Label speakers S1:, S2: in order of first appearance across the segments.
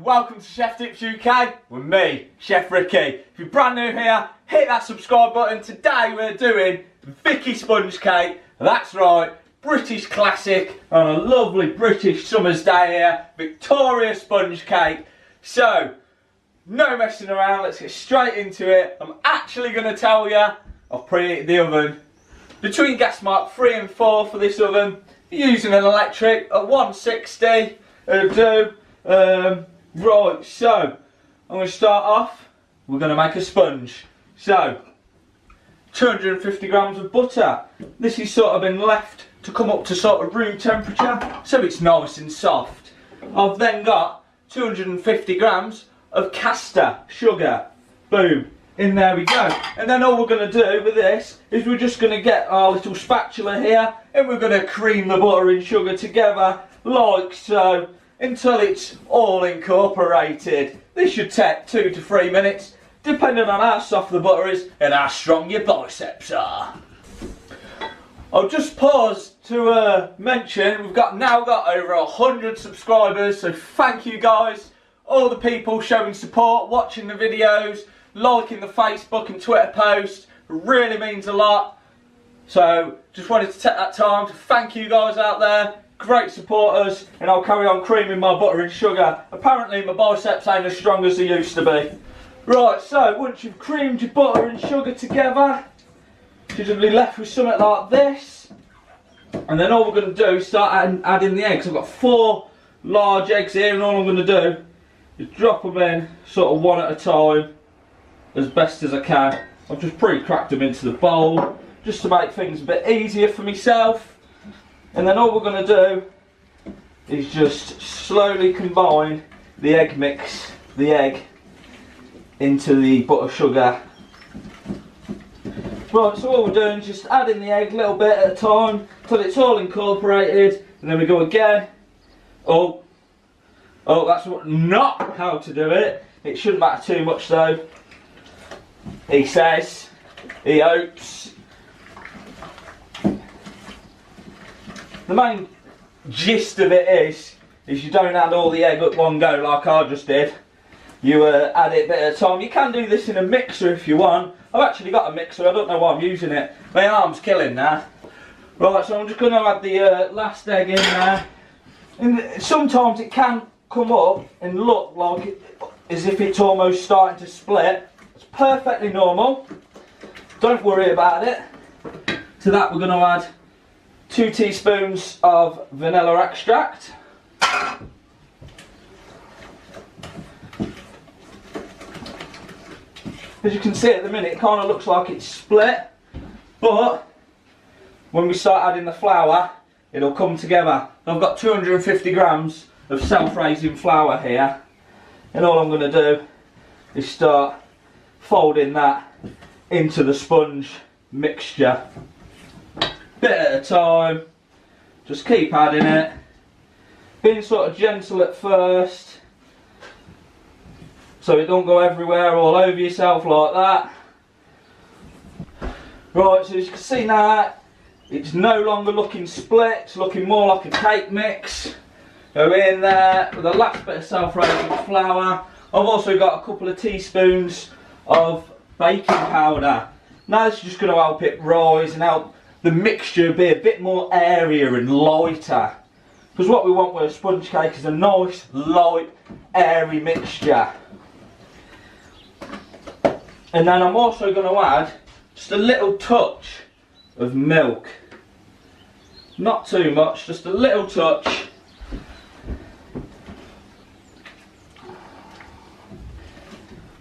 S1: and welcome to Chef Tips UK with me, Chef Ricky. If you're brand new here, hit that subscribe button. Today we're doing Vicky Sponge Cake. That's right, British classic on a lovely British summer's day here. Victoria Sponge Cake. So, no messing around, let's get straight into it. I'm actually going to tell you, I've preheated the oven between gas mark 3 and 4 for this oven. Using an electric at 160. It'll do. Right, so I'm going to start off. We're going to make a sponge. So 250 grams of butter. This is sort of been left to come up to sort of room temperature, so it's nice and soft. I've then got 250 grams of caster sugar. Boom. In there we go. And then all we're going to do with this is we're just going to get our little spatula here and we're going to cream the butter and sugar together like so until it's all incorporated. This should take 2 to 3 minutes depending on how soft the butter is and how strong your biceps are. I'll just pause to mention we've now got over 100 subscribers, so thank you guys, all the people showing support, watching the videos, liking the Facebook and Twitter posts, really means a lot. So just wanted to take that time to thank you guys out there, great supporters, and I'll carry on creaming my butter and sugar. Apparently my biceps ain't as strong as they used to be. Right, so once you've creamed your butter and sugar together, you should be left with something like this. And then all we're going to do is start adding the eggs. I've got 4 large eggs here, and all I'm going to do is drop them in sort of one at a time as best as I can. I've just pre-cracked them into the bowl just to make things a bit easier for myself. And then all we're going to do is just slowly combine the egg mix, the egg, into the butter sugar. Right, so all we're doing is just adding the egg a little bit at a time till it's all incorporated, and then we go again. Oh, that's not how to do it. It shouldn't matter too much though. He says, he hopes. The main gist of it is you don't add all the egg at one go like I just did. You add it a bit at a time. You can do this in a mixer if you want. I've actually got a mixer, I don't know why I'm using it. My arm's killing now. Right, so I'm just going to add the last egg in there. And sometimes it can come up and look like as if it's almost starting to split. Perfectly normal, don't worry about it. To that we're going to add 2 teaspoons of vanilla extract. As you can see at the minute it kind of looks like it's split, but when we start adding the flour it'll come together. I've got 250 grams of self-raising flour here, and all I'm going to do is start folding that into the sponge mixture, bit at a time. Just keep adding it, being sort of gentle at first so it don't go everywhere all over yourself like that. Right, so as you can see now it's no longer looking split, it's looking more like a cake mix. Go in there with the last bit of self-raising flour. I've also got a couple of teaspoons of baking powder. Now this is just going to help it rise and help the mixture be a bit more airier and lighter. Because what we want with a sponge cake is a nice, light, airy mixture. And then I'm also going to add just a little touch of milk. Not too much, just a little touch.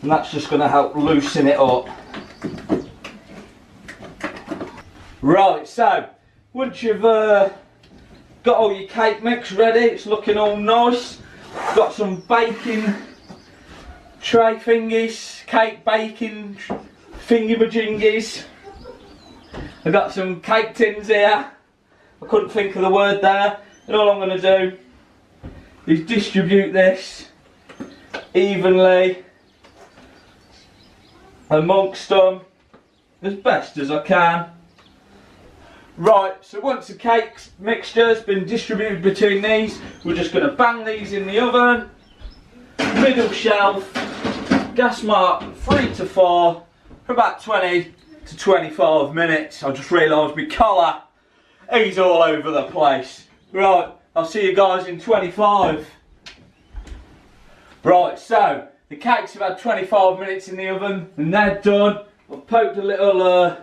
S1: And that's just going to help loosen it up. Right, so once you've got all your cake mix ready, it's looking all nice. Got some baking tray thingies, cake baking thingy-majingies. I've got some cake tins here. I couldn't think of the word there. And all I'm going to do is distribute this evenly amongst them as best as I can. Right, so once the cake mixture has been distributed between these, we're just going to bang these in the oven middle shelf, gas mark 3 to 4 for about 20 to 25 minutes. I just realised my collar, he's all over the place. Right, I'll see you guys in 25. Right, so the cakes have had 25 minutes in the oven and they're done. I've poked a little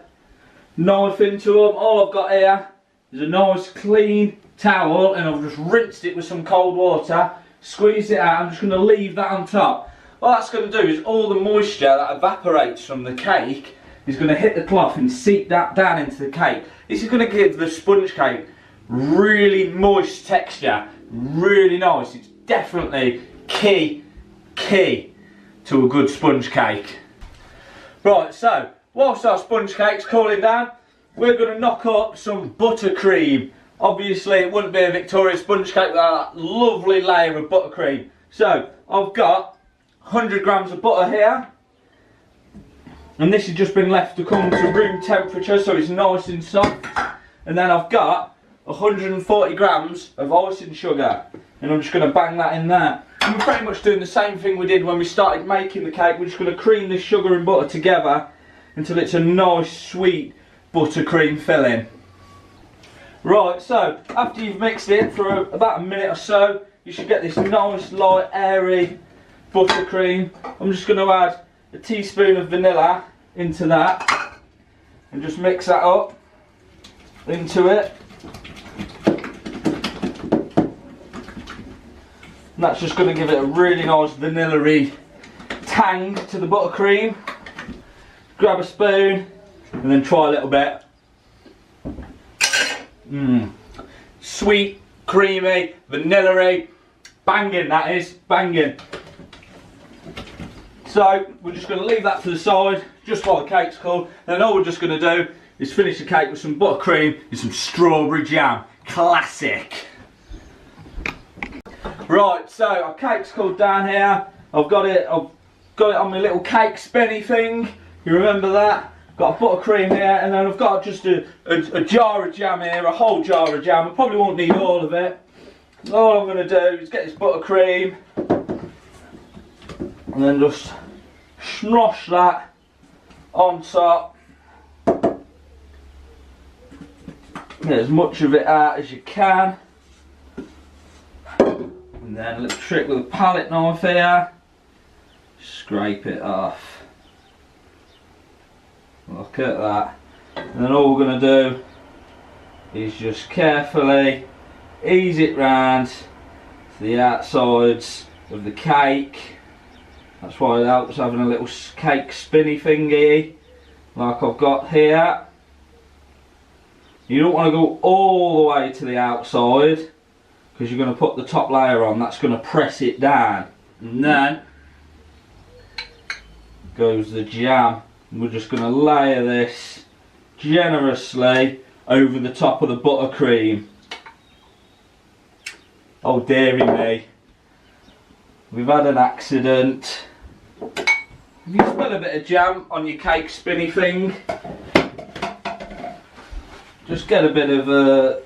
S1: knife into them. All I've got here is a nice clean towel and I've just rinsed it with some cold water, squeezed it out. I'm just going to leave that on top. What that's going to do is all the moisture that evaporates from the cake is going to hit the cloth and seep that down into the cake. This is going to give the sponge cake really moist texture, really nice. It's definitely key to a good sponge cake. Right, so whilst our sponge cake's cooling down, we're going to knock up some buttercream. Obviously it wouldn't be a Victoria sponge cake without that lovely layer of buttercream. So I've got 100 grams of butter here, and this has just been left to come to room temperature so it's nice and soft. And then I've got 140 grams of icing sugar, and I'm just going to bang that in there. And we're pretty much doing the same thing we did when we started making the cake. We're just going to cream this sugar and butter together until it's a nice sweet buttercream filling. Right, so after you've mixed it for about a minute or so, you should get this nice light airy buttercream. I'm just going to add a teaspoon of vanilla into that and just mix that up into it. And that's just going to give it a really nice vanilla-y tang to the buttercream. Grab a spoon and then try a little bit. Sweet, creamy, vanilla-y, banging that is, banging. So we're just going to leave that to the side just while the cake's cool. Then all we're just going to do is finish the cake with some buttercream and some strawberry jam. Classic. Right, so our cake's cooled down here. I've got it on my little cake spinny thing. You remember that? Got a buttercream here, and then I've got just a jar of jam here, a whole jar of jam. I probably won't need all of it. All I'm going to do is get this buttercream and then just snosh that on top. Get as much of it out as you can. And then a little trick with a palette knife here. Scrape it off. Look at that. And then all we're going to do is just carefully ease it round to the outsides of the cake. That's why it helps having a little cake spinny thingy like I've got here. You don't want to go all the way to the outside because you're going to put the top layer on. That's going to press it down. And then goes the jam. And we're just going to layer this generously over the top of the buttercream. Oh dearie me, we've had an accident. If you spill a bit of jam on your cake spinny thing, just get a bit of a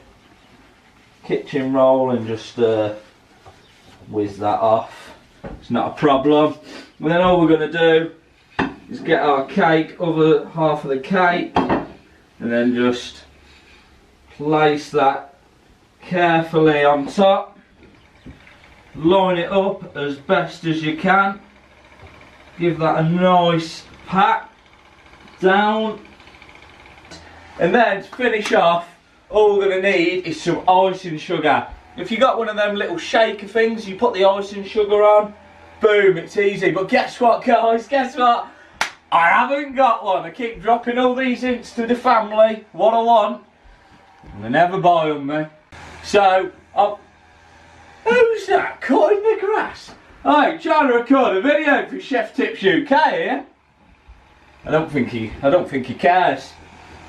S1: kitchen roll and just whiz that off. It's not a problem. And then all we're going to do is get our cake, other half of the cake, and then just place that carefully on top. Line it up as best as you can. Give that a nice pat down. And then to finish off, all we're going to need is some icing sugar. If you got one of them little shaker things, you put the icing sugar on, boom, it's easy. But guess what, guys, guess what? I haven't got one. I keep dropping all these hints to the family, what I want, and they never buy on me. So, who's that cutting the grass? I'm trying to record a video for Chef Tips UK here. I don't think he cares.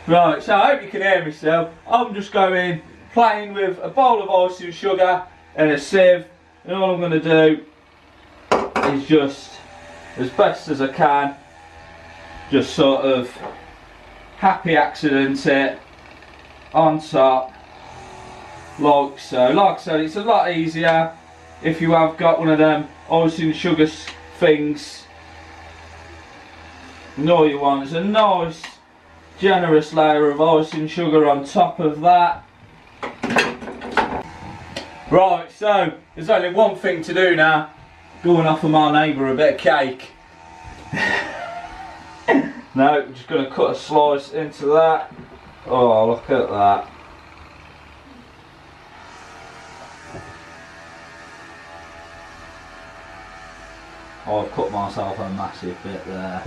S1: Right, so I hope you can hear me still. I'm just playing with a bowl of icing sugar and a sieve, and all I'm going to do is just, as best as I can, just sort of happy accident it on top, like so. Like I said, it's a lot easier if you have got one of them icing sugar things. And all you want is a nice generous layer of icing sugar on top of that. Right, so there's only one thing to do now. Go and offer my neighbour a bit of cake. No, just going to cut a slice into that. Oh, look at that. Oh, I've cut myself a massive bit there.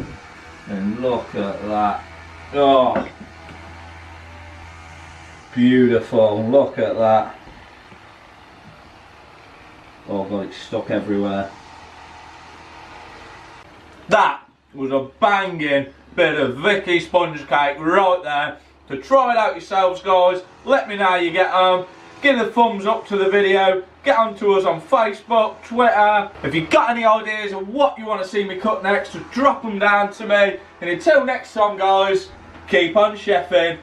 S1: And look at that. Oh, beautiful. Look at that. Oh god, it's stuck everywhere. That was a banging bit of Vicky Sponge Cake right there. So try it out yourselves, guys. Let me know how you get on. Give a thumbs up to the video. Get on to us on Facebook, Twitter. If you've got any ideas of what you want to see me cut next, just drop them down to me. And until next time, guys, keep on chefing.